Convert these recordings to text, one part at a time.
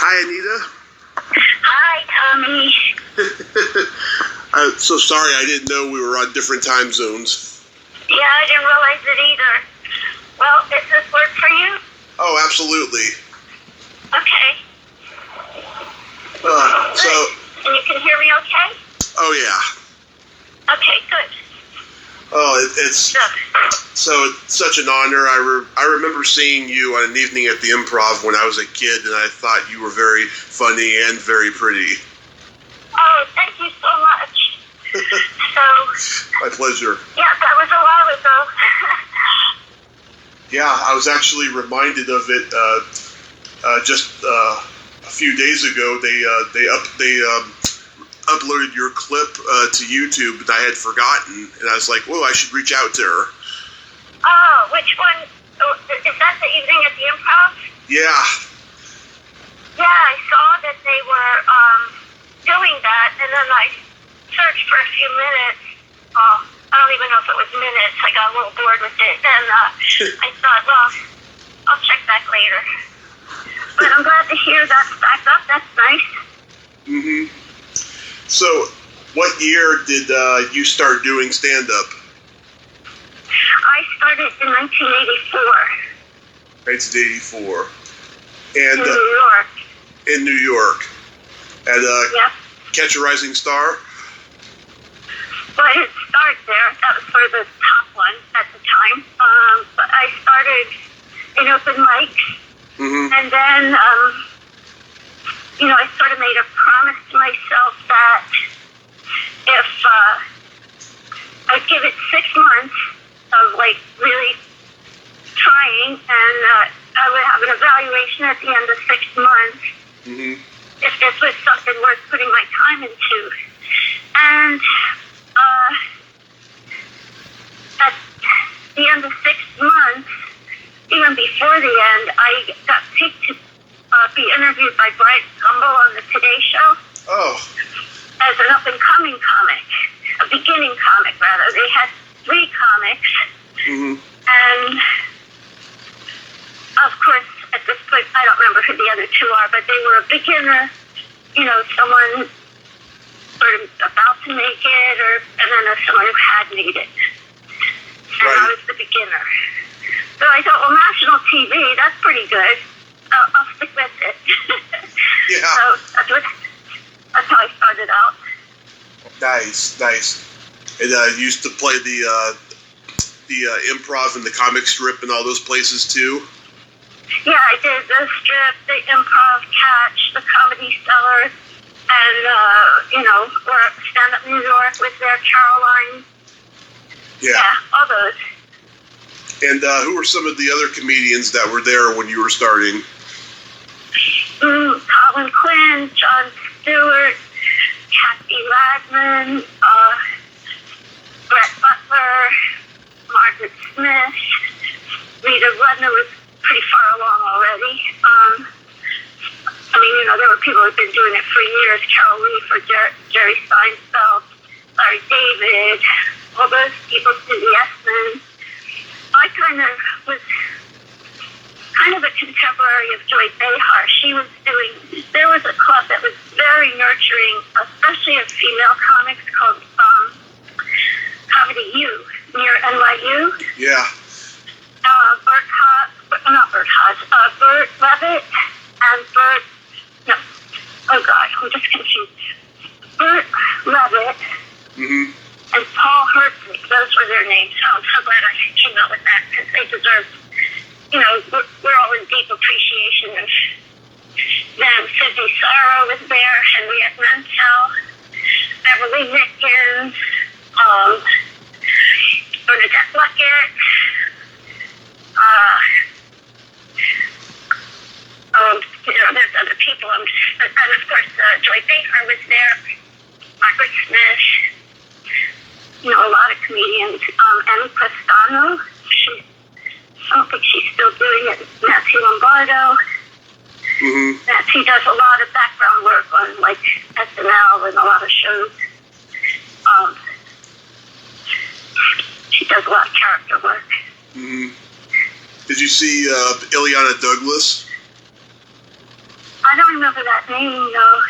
Hi, Anita. Hi, Tommy. I'm so sorry, I didn't know we were on different time zones. Yeah, I didn't realize it either. Well, does this work for you? Oh, absolutely. Okay. And you can hear me okay? Oh, yeah. Okay, good. Oh, it's such an honor. I remember seeing you on an evening at the Improv when I was a kid, and I thought you were very funny and very pretty. Oh, thank you so much. My pleasure. Yeah, that was a while ago. Yeah, I was actually reminded of it just a few days ago. They uploaded your clip to YouTube, and I had forgotten, and I was like, "Whoa, I should reach out to her." Oh, which one? Oh, is that the evening at the Improv? Yeah. Yeah, I saw that they were doing that, and then I searched for a few minutes. I don't even know if it was minutes. I got a little bored with it, and I thought, well, I'll check back later. But I'm glad to hear that's back up. That's nice. Mm-hmm. So, what year did you start doing stand-up? I started in 1984. 1984. And, in New York. In New York. At yep. Catch a Rising Star? Well, I didn't start there. That was sort of the top one at the time. But I started in open mics. Mm-hmm. And then, I sort of made a promise to myself that if I'd give it 6 months of, really trying, and I would have an evaluation at the end of 6 months, mm-hmm. if this was something worth putting my time into. And at the end of 6 months, even before the end, I got picked to be interviewed by Brian Gumbel on the Today Show. Oh. As an up-and-coming comic, a beginning comic, rather. They had 3 comics. Mm-hmm. And, of course, at this point, I don't remember who the other 2 are, but they were a beginner, someone sort of about to make it, and then someone who had made it. And right. I was the beginner. So I thought, well, national TV, that's pretty good. I'll stick with it. Yeah. So that's how I started out. Nice. And you used to play the Improv and the comic strip and all those places too? Yeah, I did the strip, the Improv, Catch, the Comedy Cellar, and, or Stand Up New York with their Caroline. Yeah, all those. And who were some of the other comedians that were there when you were starting? Colin Quinn, Jon Stewart, Kathy Ladman, Brett Butler, Margaret Smith, Rita Rudner was pretty far along already. There were people who had been doing it for years. Carol Leaf, Jerry Seinfeld, Larry David, all those people, Cindy Essman. I was kind of a contemporary of Joy Behar. There was a club that was very nurturing, especially of female comics, called Comedy U, near NYU. Yeah. Bert Levitt and I'm just confused. Bert Levitt mm-hmm. and Paul Herzig, those were their names. So I'm so glad I came out with that, because they deserve, we're all in deep appreciation of them. Sidney Sarah was there, Henriette Mansell, Beverly Nickens, Bernadette Luckett, there's other people, and of course Joy Behar was there, Margaret Smith, a lot of comedians. Emmy Crestano, I don't think she's still doing it. Nancy Lombardo. Mm-hmm. Nancy does a lot of background work on SNL and a lot of shows. She does a lot of character work. Mm-hmm. Did you see Ileana Douglas? I don't remember that name, though.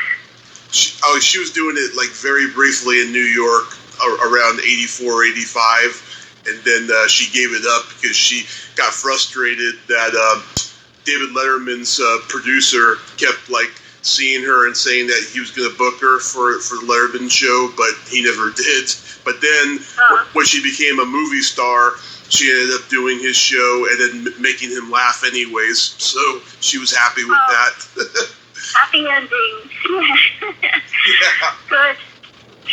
She was doing it like very briefly in New York around 84, 85, and then she gave it up because she got frustrated that David Letterman's producer kept like seeing her and saying that he was going to book her for the Letterman show, but he never did. But then when she became a movie star, she ended up doing his show and then making him laugh anyways. So she was happy with that. Happy ending. Yeah. Good.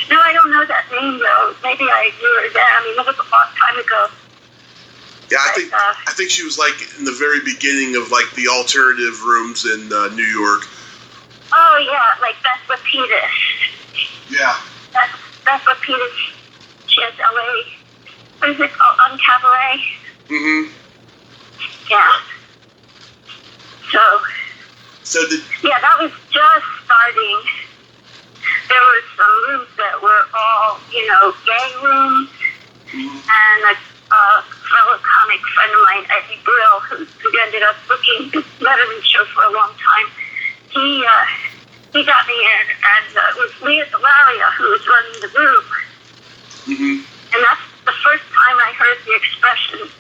No, I don't know that name though. Maybe I knew her then. I mean, it was a long time ago. Yeah, I think she was like in the very beginning of like the alternative rooms in New York. Oh yeah, like Beth Lapidus. Yeah. Beth Lapidus. She has LA. What is it called? Cabaret. Mm-hmm. Yeah. So did. Yeah, that was just starting. There were some rooms that were all, gay rooms, and a fellow comic friend of mine, Eddie Brill, who ended up booking the Letterman show for a long time, he got me in, and it was Leah Delaria who was running the group. Mm-hmm. And that's the first time I heard the expression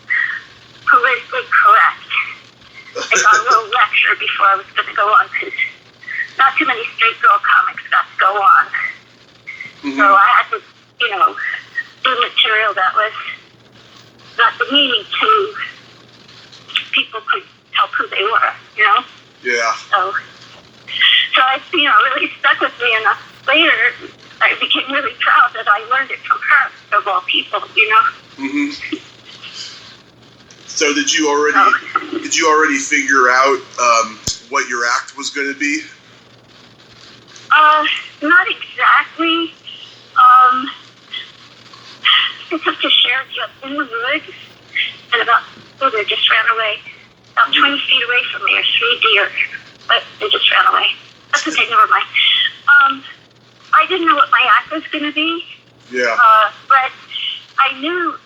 politically correct. I got a little lecture before I was going to go on, because not too many straight girl comics got to go on. Mm-hmm. So I had to, do material that was not demeaning to people could tell who they were, Yeah. So I, really stuck with me, and later I became really proud that I learned it from her, of all people, Mm-hmm. So did you already figure out what your act was going to be? Not exactly. I took to share just in the woods, and they just ran away. About 20 feet away from me are 3 deer, but they just ran away. That's okay, never mind. I didn't know what my act was going to be. Yeah. But I knew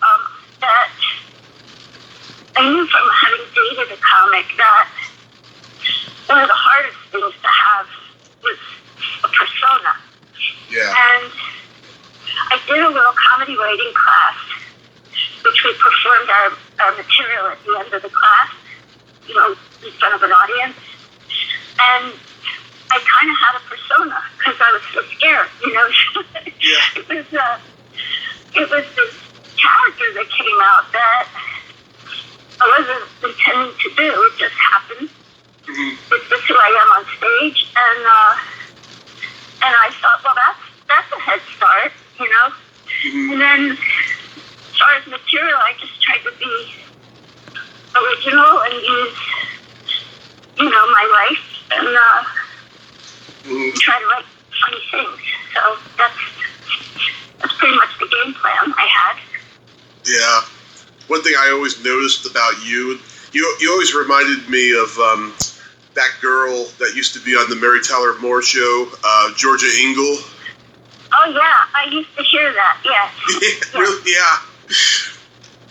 from having dated a comic that one of the hardest things to have was a persona. Yeah. And I did a little comedy writing class, which we performed our material at the end of the class, in front of an audience. And I kind of had a persona because I was so scared, Yeah. It was this character that came out that I wasn't intending to do. It just happened. Mm-hmm. It's just who I am on stage, and I thought, well, that's a head start, Mm-hmm. And then, as far as material, I just tried to be original and use, my life, and try to write funny things. So that's pretty much the game plan I had. Yeah. One thing I always noticed about you always reminded me of that girl that used to be on the Mary Tyler Moore show, Georgia Engel. Oh yeah, I used to hear that. Yes. Yeah, really? Yeah.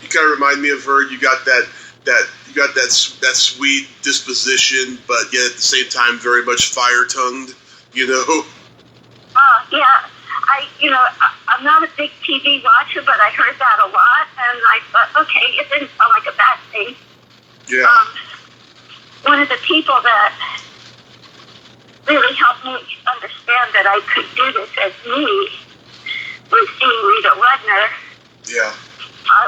You kind of remind me of her. You got that sweet disposition, but yet at the same time very much fire-tongued. Yeah. I'm not a big TV watcher, but I heard that a lot, and I thought, okay, it didn't sound like a bad thing. Yeah. One of the people that really helped me understand that I could do this as me was seeing Rita Rudner. Yeah.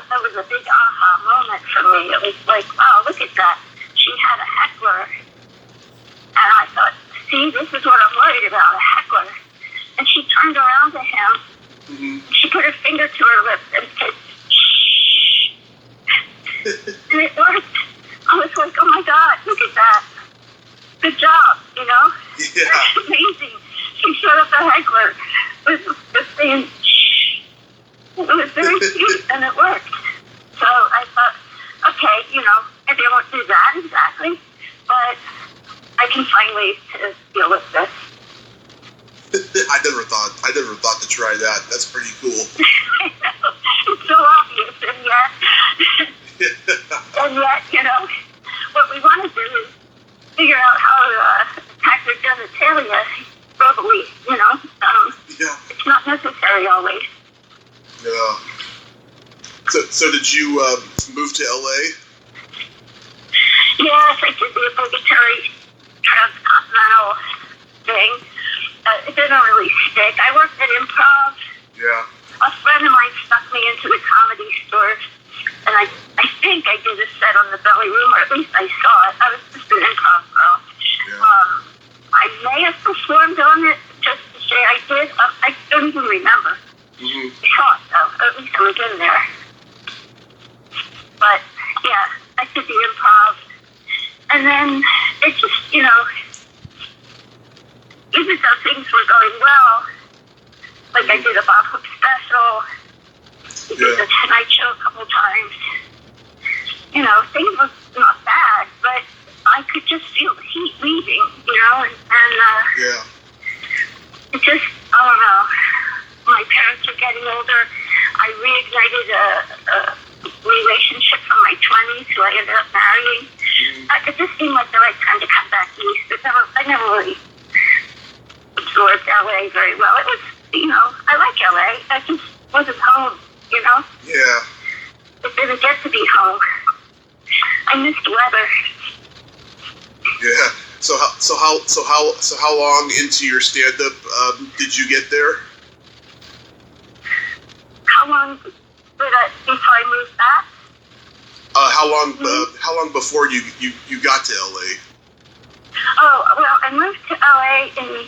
That was a big aha moment for me. It was like, wow, look at that. She had a heckler. And I thought, see, this is what I'm worried about, a heckler. And she turned around to him. Mm-hmm. She put her finger to her lips and said, shh. And it worked. I was like, oh my God, look at that. Good job, Yeah. That's amazing. She shut up the heckler with saying, shh. It was very cute, and it worked. So I thought, okay, maybe I won't do that exactly, but I can find ways to deal with this. I never thought to try that. That's pretty cool. I know. It's so obvious, and yet, what we want to do is figure out how to attack the genitalia verbally, Yeah. It's not necessary always. Yeah. So did you move to LA? Yes, I did the obligatory transcontinental thing. It didn't really stick. I worked at improv. Yeah. A friend of mine stuck me into the comedy store, and I think I did a set on the Belly Room, or at least I saw it. I was just an improv girl. Yeah. I may have performed on it, just to say I did. I don't even remember. Mm-hmm. I saw it, though. At least I was in there. But, yeah, I did the improv. And then it just, even though things were going well, like I did a Bob Hope special, we did the Tonight Show a couple times, things were not bad, but I could just feel the heat leaving, and it just, I don't know, my parents were getting older. I reignited a relationship from my 20s who I ended up marrying. It just seemed like the right time to come back east. I never really absorbed LA very well. It was, I like LA. I just wasn't home, Yeah. It didn't get to be home. I missed weather. Yeah. So how long into your stand-up did you get there? How long before I moved back? How long before you got to LA? Oh, well, I moved to LA in,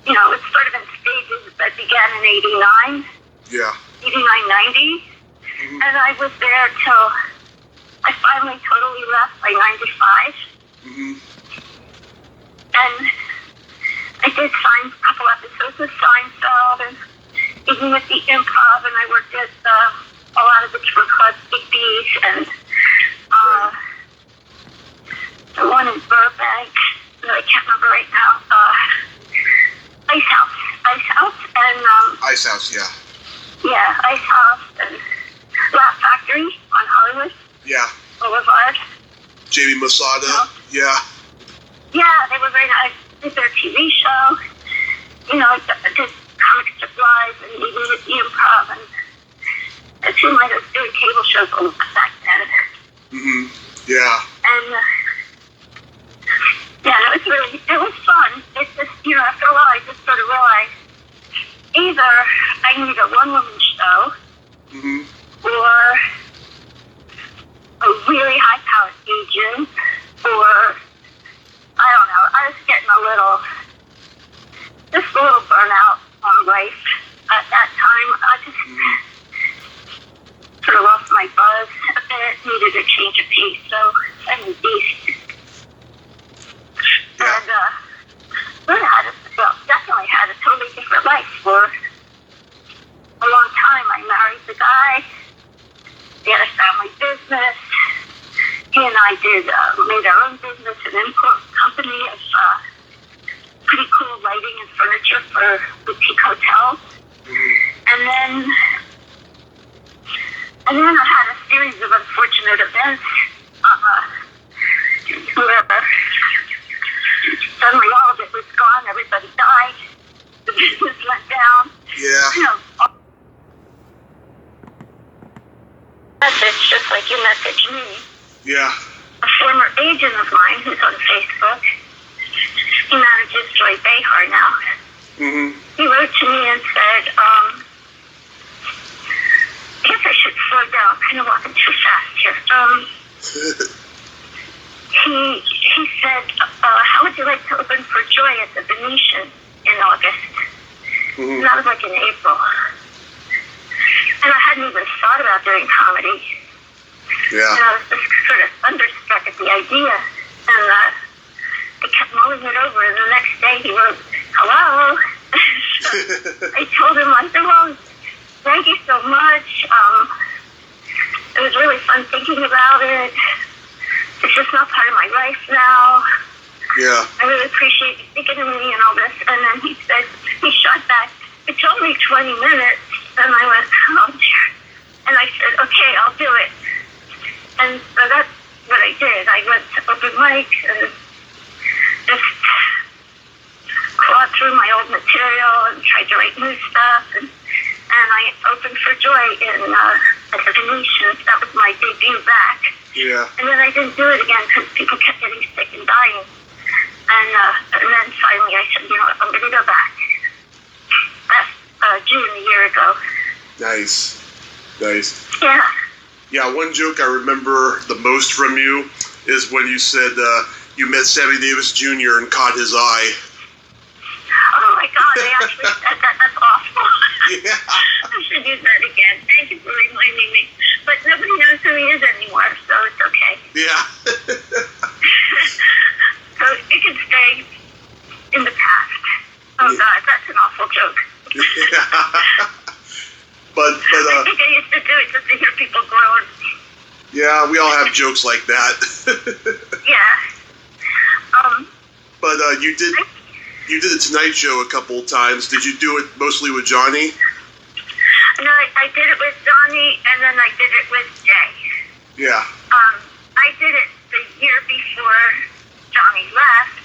it's sort of in stages that began in 89. Yeah. 89, 90. Mm-hmm. And I was there till I finally totally left by 95. Mm-hmm. And I did a couple episodes of Seinfeld, and even with the improv, and I worked at a lot of the different clubs, Big B's, and the one in Burbank, that I can't remember right now, Ice House, and Ice House, yeah. Yeah, Ice House, and Laugh Factory on Hollywood. Yeah. Boulevard. Jamie Masada, yeah. Yeah, they were very nice. I did their TV show. I did Comic Strip Live, and even did the improv, and it seemed like I was doing cable shows a lot back then. Mm-hmm. Yeah. And, it was fun. It's just, after a while, I just sort of realized either I need a one-woman show, mm-hmm. or a really high-powered agent, or, I don't know, I was getting a little burnout on life at that time. I just sort of lost my buzz a bit, needed a change of pace, so I moved east. Yeah. And definitely had a totally different life for a long time. I married the guy. We had a family business. He and I made our own business, an import company of pretty cool lighting and furniture for boutique hotels. And then I had a series of unfortunate events where suddenly all of it was gone. Everybody died. The business went down. Yeah. Message, just like you messaged me. Yeah. A former agent of mine who's on Facebook, he manages Joy Behar now. Mm-hmm. He wrote to me and said, I guess I should slow down. I'm kind of walking too fast here. He said, how would you like to open for Joy at the Venetian in August? Mm-hmm. And that was like in April. And I hadn't even thought about doing comedy. Yeah. And I was just sort of thunderstruck at the idea. And I kept mulling it over. And the next day he wrote, hello. I told him, I said, well, thank you so much. It was really fun thinking about it. It's just not part of my life now. Yeah. I really appreciate you thinking of me and all this. And then he shot back, it's only 20 minutes. And I went, oh dear. And I said, okay, I'll do it. And so that's what I did. I went to open mic and just old material and tried to write new stuff. And I opened for Joy at the Venetian. That was my debut back. Yeah. And then I didn't do it again because people kept getting sick and dying. And then finally I said, I'm going to go back. That's June a year ago. Nice. Yeah. Yeah, one joke I remember the most from you is when you said you met Sammy Davis Jr. and caught his eye. Oh my God, they actually said that. That's awful. Yeah. I should use that again. Thank you for reminding me. But nobody knows who he is anymore, so it's okay. Yeah. So it can stay in the past. Oh God, that's an awful joke. Yeah. But I think I used to do it just to hear people groan. yeah, we all have jokes like that. Yeah. But you did the Tonight Show a couple of times. Did you do it mostly with Johnny? No, I did it with Johnny, and then I did it with Jay. Yeah. I did it the year before Johnny left,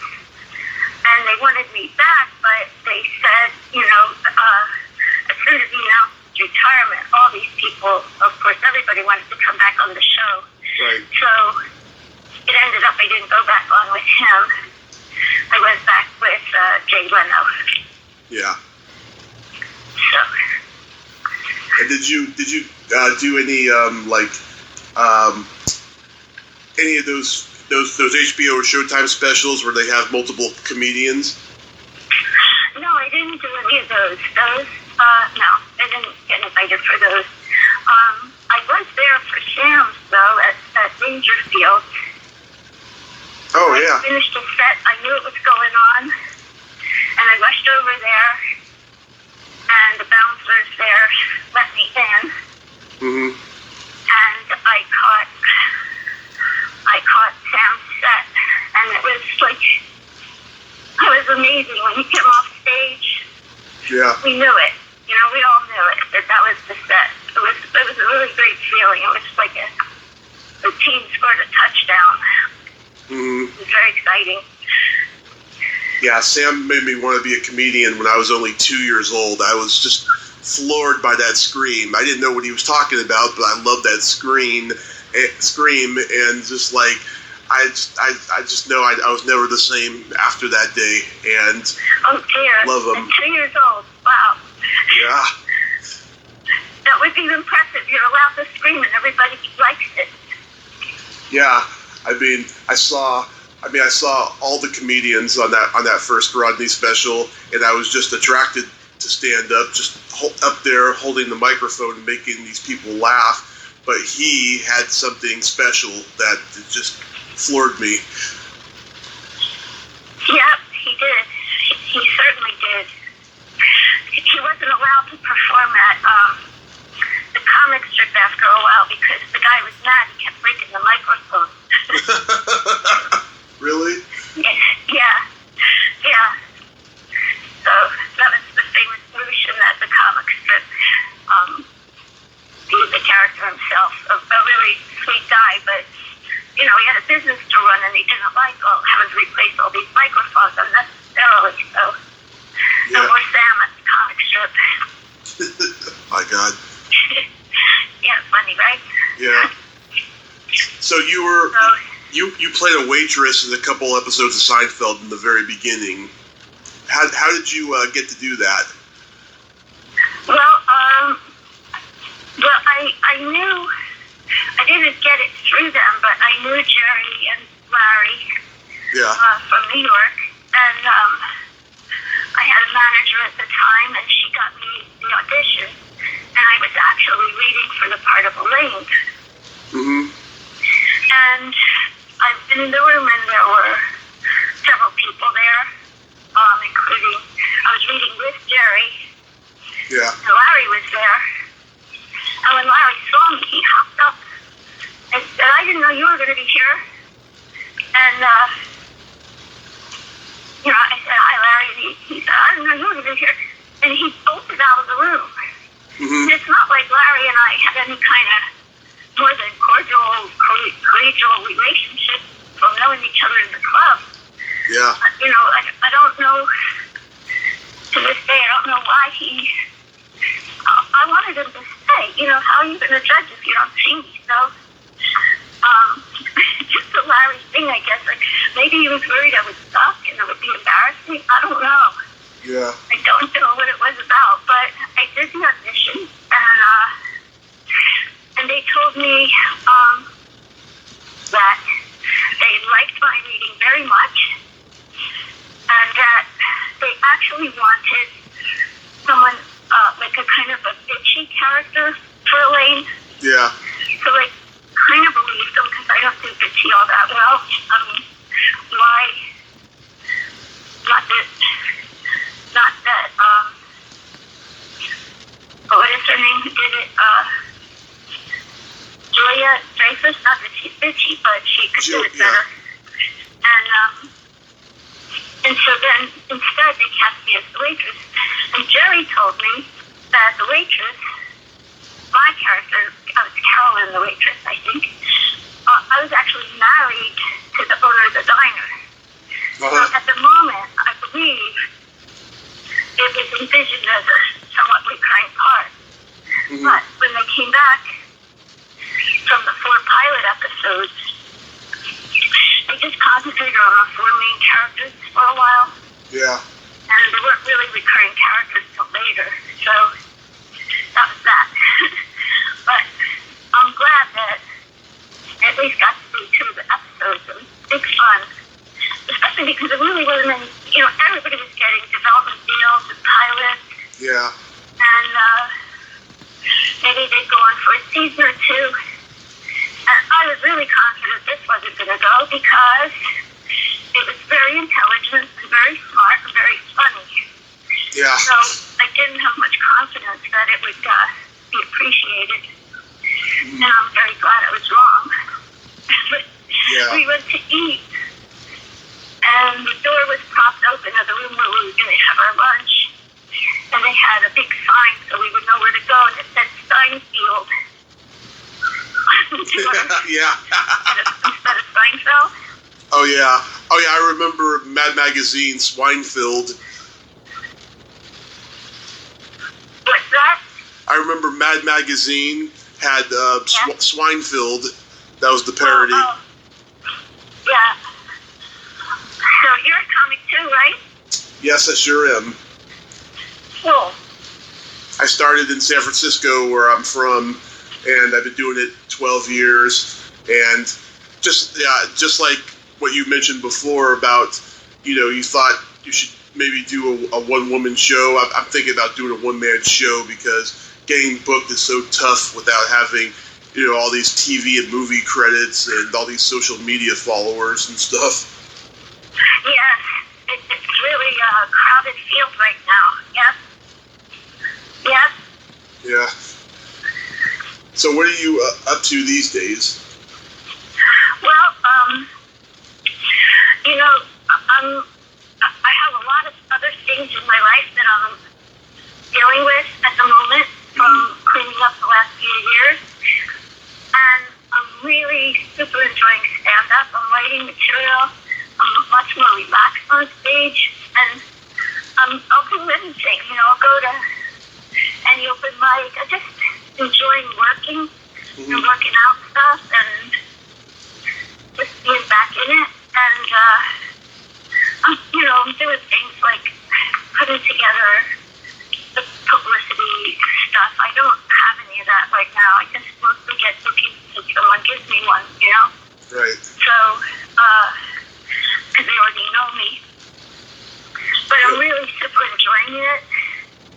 and they wanted me back, but they said, as soon as he announced retirement, all these people, of course, everybody wanted to come back on the show. Right. So it ended up I didn't go back on with him. I went back with Jay Leno. Yeah. So. And did you do any any of those HBO or Showtime specials where they have multiple comedians? No, I didn't do any of those. No, I didn't get invited for those. I was there for Sam's, though, at Dangerfield. Oh, yeah. I finished the set. I knew it was going on. And I rushed over there. And the bouncers there let me in. Mm-hmm. And I caught Sam's set. And it was amazing. When he came off stage, Yeah. we knew it. We all knew it, that was the set. It was a really great feeling. It was like the team scored a touchdown. Mm-hmm. It was very exciting. Yeah, Sam made me want to be a comedian when I was only 2 years old. I was just floored by that scream. I didn't know what he was talking about, but I loved that scream, and just like I just know I was never the same after that day. And oh dear, love him. At 2 years old, wow. Yeah. That would be impressive. You're allowed to scream, and everybody likes it. Yeah, I saw all the comedians on that first Rodney special, and I was just attracted to stand up, just up there holding the microphone and making these people laugh. But he had something special that just floored me. Yep, he did. He certainly did. He wasn't allowed to perform at the comic strip after a while because the guy was mad. He kept breaking the microphone. Really? Yeah. So that was the famous solution at the comic strip. The character himself, a really sweet guy, but he had a business to run, and he didn't like having to replace all these microphones unnecessarily. So no more Sam at the comic strip. My God. Yeah, funny, right? Yeah. So you played a waitress in a couple episodes of Seinfeld in the very beginning. How did you get to do that? Well, I knew I didn't get it through them, but I knew Jerry and Larry from New York, and I had a manager at the time, and she got me the audition, and I was actually reading for the part of Elaine. Mm-hmm. And I've been in the room, and there were several people there, including, I was reading with Jerry, and Larry was there. And when Larry saw me, he hopped up and said, I didn't know you were going to be here. And, I said, hi, Larry. And he said, I didn't know you were going to be here. And he bolted out of the room. Mm-hmm. And it's not like Larry and I had any kind of more than collegial relationship from knowing each other in the club. Yeah. I don't know. to this day, I don't know why I wanted him to stay. How are you going to judge if you don't see me? So, just a Larry thing, I guess. Like, maybe he was worried I would suck and it would be embarrassing. I don't know. Yeah. I don't know what it was about, but I did the audition, and they told me that they liked my reading very much, and that they actually wanted someone like a kind of a bitchy character for Elaine. Yeah. So I kind of believed them because I don't do bitchy all that well. Why? Not that. What is her name who did it? Julia Dreyfus. Not that she's bitchy, but she could do it better. And so then instead they cast me as the waitress. And Jerry told me that the waitress, my character, I was Carolyn the waitress, I think. I was actually married to the owner of the diner. So at the moment, I believe it was envisioned as a somewhat recurring part. Mm-hmm. But when they came back from the 4 pilot episodes, they just concentrated on the 4 main characters for a while. Yeah. And they weren't really recurring characters till later. So that was that. But I'm glad that I at least got to see 2 of the episodes. It was big fun. Especially because it really wasn't any, everybody was getting development deals and pilots. Yeah. And maybe they'd go on for a season or 2. And I was really confident this wasn't going to go because it was very intelligent and very smart and very funny. Yeah. So I didn't have much confidence that it would be appreciated. And I'm very glad I was wrong. Yeah. We went to eat, and the door was propped open of the room where we were going to have our lunch. And they had a big sign so we would know where to go, and it said Steinfield. Yeah. Instead of Steinfeld. Oh yeah. I remember Mad Magazine, Swinefilled. What's that? I remember Mad Magazine had Swinefilled. That was the parody. Yeah. So you're a comic too, right? Yes, I sure am. Cool. I started in San Francisco, where I'm from, and I've been doing it 12 years. And just like what you mentioned before about, you thought you should maybe do a one-woman show. I'm thinking about doing a one-man show because getting booked is so tough without having, all these TV and movie credits and all these social media followers and stuff. Yes, it's really a crowded field right now. Yep. Yeah. So what are you up to these days? Well, I have a lot of other things in my life that I'm dealing with at the moment from cleaning up the last few years. And I'm really super enjoying stand-up. I'm writing material. I'm much more relaxed on stage. And I'll do anything. I'll go to any open mic. I'm just enjoying working and working out stuff and just being back in it. And, I'm doing things like putting together the publicity stuff. I don't have any of that right now. I just mostly get bookings if someone gives me one, Right. So, because they already know me. But I'm really super enjoying it.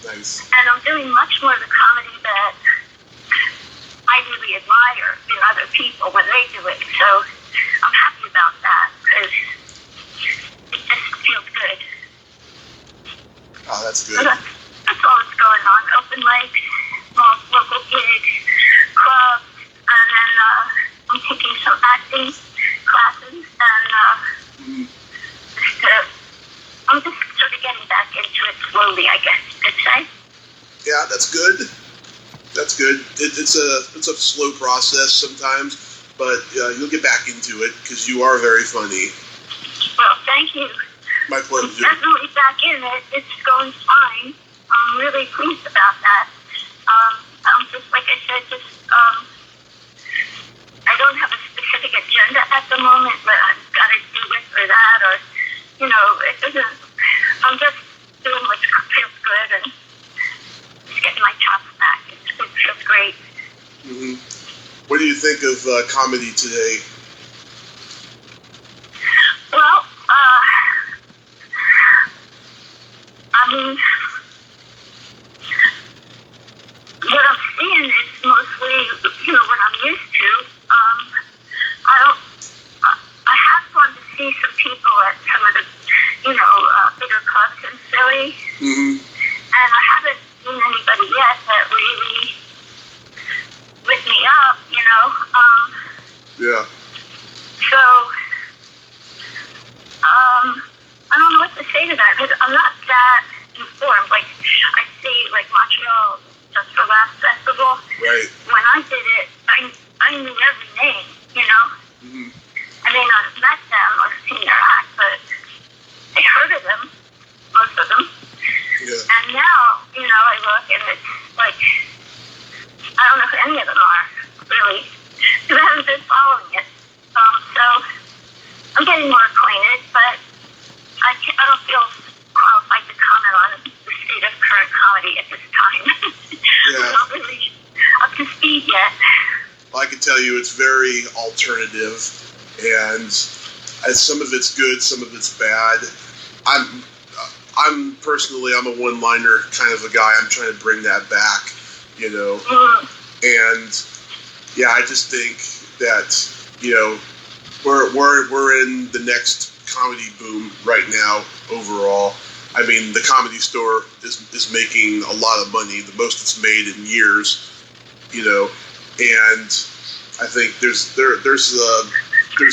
Nice. And I'm doing much more of the comedy that I really admire in other people when they do it. So I'm happy about that because it just feels good. Oh, that's good. So that's all that's going on. Open mics, small local gigs, clubs, and then I'm taking some acting classes, and I'm just sort of getting back into it slowly, I guess you could say. Yeah, that's good. That's good. It's a slow process sometimes, but you'll get back into it because you are very funny. Well, thank you. My pleasure. Definitely back in it. It's going fine. I'm really pleased about that. I'm just, like I said, I don't have a specific agenda at the moment, but I've got to do this or that, or, it doesn't, I'm just doing what feels good and just getting my chops back. It feels great. Mm-hmm. What do you think of comedy today? Well, I mean, what I'm seeing is mostly, what I'm used to. I have gone to see some people at some of the, bigger clubs in Philly. Mm-hmm. And I haven't seen anybody yet that really lit me up, Yeah. So, I don't know what to say to that, because I'm not that informed. Like, I see, Montreal just for last festival. Right. When I did it, I knew every name, Mm-hmm. I may not have met them or seen their act, but I heard of them, most of them. Yeah. And now, I look and it's like, I don't know who any of them are, really, because I haven't been following it. So I'm getting more acquainted, but I don't feel qualified to comment on the state of current comedy at this time. Yeah. I'm not really up to speed yet. Well, I can tell you it's very alternative, and some of it's good, some of it's bad. I'm personally, I'm a one-liner kind of a guy. I'm trying to bring that back, And yeah, I just think that we're in the next comedy boom right now overall. I mean, the Comedy Store is making a lot of money, the most it's made in years, and I think there's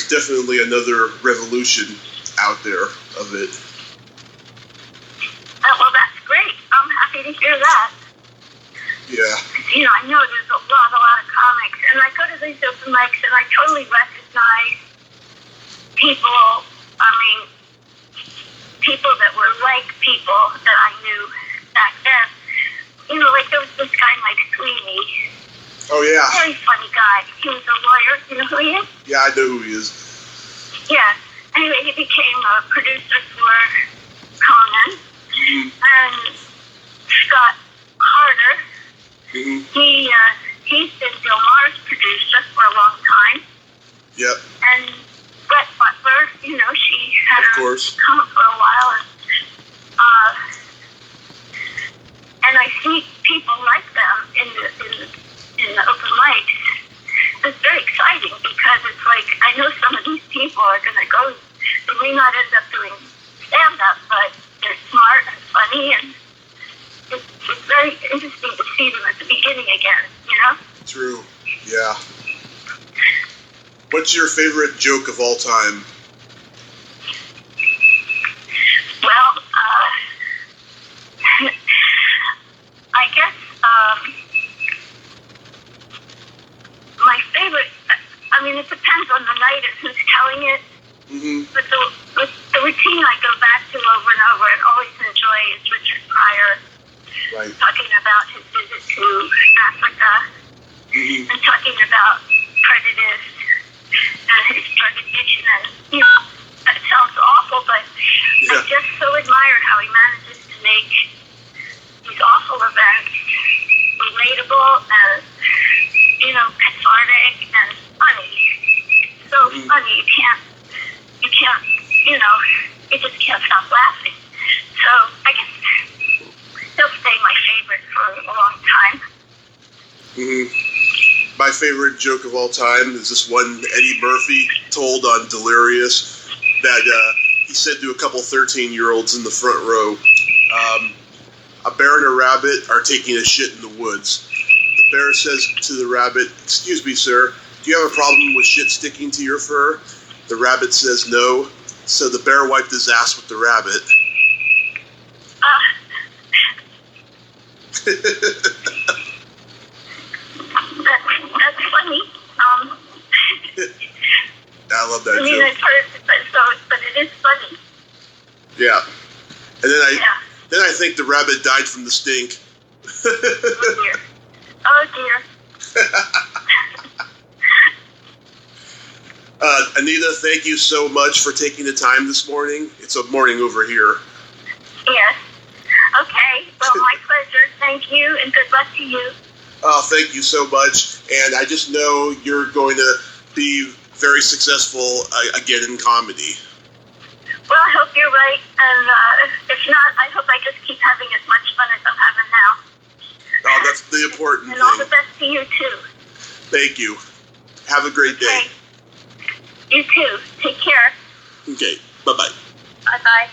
definitely another revolution out there of it. Well, that's great. I'm happy to hear that. Yeah. I know there's a lot of comics, and I go to these open mics, and I totally recognize people. I mean, people that were like people that I knew back then. There was this guy Mike Sweeney. Oh yeah. Very funny guy. He was a lawyer. You know who he is? Yeah, I know who he is. Yeah. Anyway, he became a producer for Conan. Mm-hmm. And Scott Carter. Mm-hmm. He's been Bill Maher's producer for a long time. Yep. And Brett Butler, she had her come for a while, and I see people like them in the open mics. It's very exciting because it's like I know some of these people are going to go. They may not end up doing stand-up, but they're smart and funny, and it's very interesting to see them at the beginning again. True. Yeah. What's your favorite joke of all time? Well, I guess my favorite, it depends on the night and who's telling it. Mm-hmm. But the routine I go back to over and over and always enjoy is Richard Pryor. Right. Talking about his visit to Africa. Mm-hmm. And talking about prejudice and his drug addiction, and that sounds awful, but I just so admire how he manages to make these awful events relatable and cathartic and funny. So funny, you can't, you just can't stop laughing. So I guess he'll stay my favorite for a long time. Mm-hmm. My favorite joke of all time is this one Eddie Murphy told on Delirious that he said to a couple 13-year-olds in the front row, a bear and a rabbit are taking a shit in the woods. The bear says to the rabbit, "Excuse me, sir, do you have a problem with shit sticking to your fur?" The rabbit says no, so the bear wiped his ass with the rabbit. That's funny. I love that joke. I've heard it, but it is funny. Yeah. And then Yeah. I think the rabbit died from the stink. Oh dear. Oh dear. Anita, thank you so much for taking the time this morning. It's a morning over here. Yes. Okay. Well, my pleasure. Thank you, and good luck to you. Oh, thank you so much. And I just know you're going to be very successful again in comedy. Well, I hope you're right, and if not, I hope I just keep having as much fun as I'm having now. Oh, that's the important and thing. all the best to you, too. Thank you. Have a great day. You too. Take care. Okay. Bye-bye. Bye-bye.